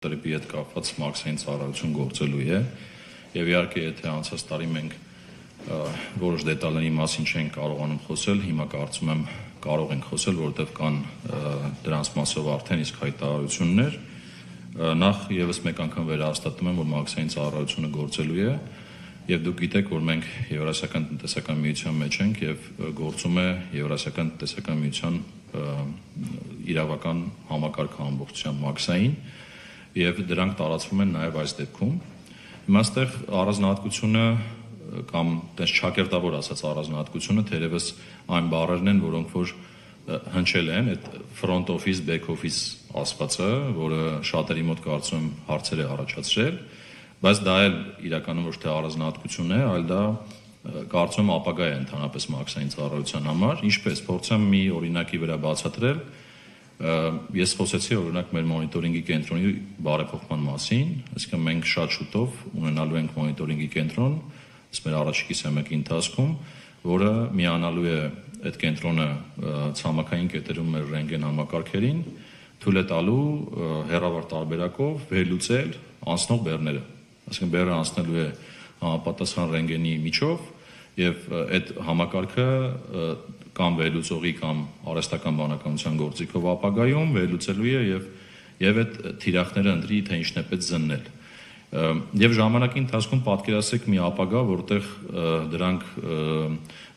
Տրիպի հետ կապված մաքսային ծառայություն գործելու է եւ իհարկե եթե անցած տարի մենք որոշ դետալների մասին չենք կարողանում խոսել, հիմա կարծում եմ կարող ենք խոսել, որովհետեւ կան դրանց մասով արդեն իսկ հայտարարություններ։ Նախ եւս մեկ անգամ վերահաստատում եմ, որ մաքսային ծառայությունը գործելու է եւ դուք գիտեք, որ մենք Եվրասիական տնտեսական միության մեջ ենք եւ գործում է Եվրասիական տնտեսական միության իրավական համակարգը ամբողջությամբ մաքսային եւ դրանք տարածվում են նաեւ այս դեպքում։ Հիմա այստեղ առանձնահատկությունը կամ այդպես չակերտավոր ասած առանձնահատկությունը թերևս այն բառերն են, որոնք որ հնչել են այդ front office, back office ասվածը, որը շատերի մոտ կարծում եմ հարցեր է առաջացրել, բայց դա էլ իրականում ոչ թե առանձնահատկություն է, այլ դա կարծում եմ ապագա է ընդհանրապես մաքսային ծառայության համար։ Ինչպես փորձեմ մի օրինակի վրա բացատրել, ես խոսեցի օրինակ մեր մոնիտորինգի կենտրոնի բարեփոխման մասին, այսինքն մենք շատ շուտով ունենալու ենք մոնիտորինգի կենտրոն, ըստ մեր առաջիկի ամսի ընթացքում, որը միանալու է այդ կենտրոնը ցամաքային կետերում մեր ռենտգեն համակարգերին, թույլ է տալու հեռավոր տարբերակով վերլուծել անցնող բեռները, այսինքն բեռը անցնելու է համապատասխան ռենտգենի միջով եւ այդ համակարգը կամ վերլուծողի կամ արհեստական բանականության գործիքով ապագայում վերլուծելու է եւ այդ թիրախները ընտրի, թե ինչն է պետք զննել։ Եվ ժամանակի ընթացքում պատկերացրեք մի ապագա, որտեղ դրանք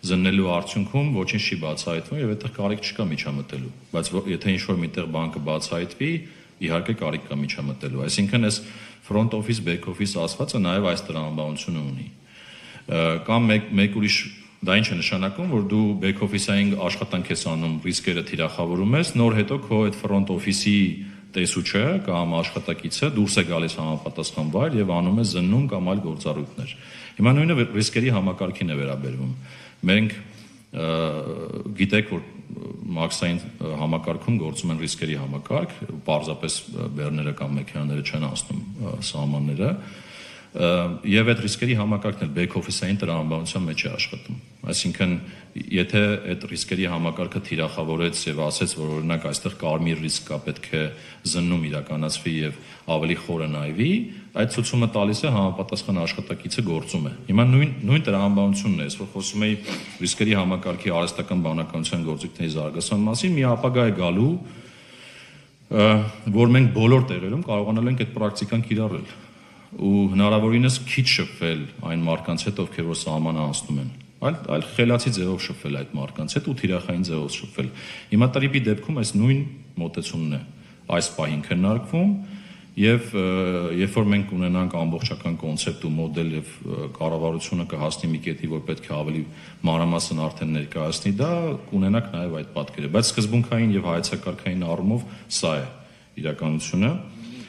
զննելու արդյունքում ոչինչ չի բացահայտվում եւ այդտեղ կարիք չկա միջամտելու, բայց եթե ինչ-որ միտեղ բանկը բացահայտվի, իհարկե կարիք կա միջամտելու։ Այսինքն այս front office, back office ասվածը նաեւ այս տրամաբանությունը ունի։ Կամ մեկ ուրիշ դա ինչ է նշանակում, որ դու back office-ային աշխատանք ես անում, ռիսկերը թիրախավորում ես, նոր հետո քո այդ front office-ի տեսուչը կամ աշխատակիցը դուրս է գալիս համապատասխան վայր եւ անում է զննում կամ այլ գործառույթներ։ Հիմա նույնը ռիսկերի համակարգին է վերաբերվում։ Մենք գիտեք, որ մաքսային համակարգում գործում են ռիսկերի համակարգ, պարզապես բեռները կամ մեքենաները չեն անցնում սահմանները, եւ այդ ռիսկերի համակարգն էլ back office-ային տրամաբանության մեջ է աշխատում։ Այսինքն, եթե այդ ռիսկերի համակարգը թիրախավորեց եւ ասեց, որ օրինակ այստեղ կարմիր ռիսկ կա, պետք է զննում իրականացվի եւ ավելի խորը նայվի, այդ ցուցումը տալիս է համապատասխան աշխատակիցը գործում է։ Հիմա նույն տրամաբանությունն է, այսօր խոսում էի ռիսկերի համակարգի արհեստական բանականության գործիքների զարգացման մասին, մի ապագա է գալու, որ մենք բոլոր տեղերում կարողանալ ենք այդ պրակտիկան կիրառել ու հնարավորինս քիչ շփվել այն մարդկանց հետ, ովքեր որ սահմանը անցնում են, այլ խելացի ձևով շփվել այդ մարդկանց հետ ու թիրախային ձևով շփվել։ Հիմա տրիպի դեպքում այս նույն մոտեցումն է այս պահին քննարկվում եւ երբ որ մենք ունենանք ամբողջական կոնցեպտ ու մոդել եւ կառավարությունը կհասնի մի կետի, որ պետք է ավելի մանրամասն արդեն ներկայացնի դա, կունենանք նաեւ այդ պատկերը, բայց սկզբունքային եւ հայեցակարգային առումով սա է իրականությունը։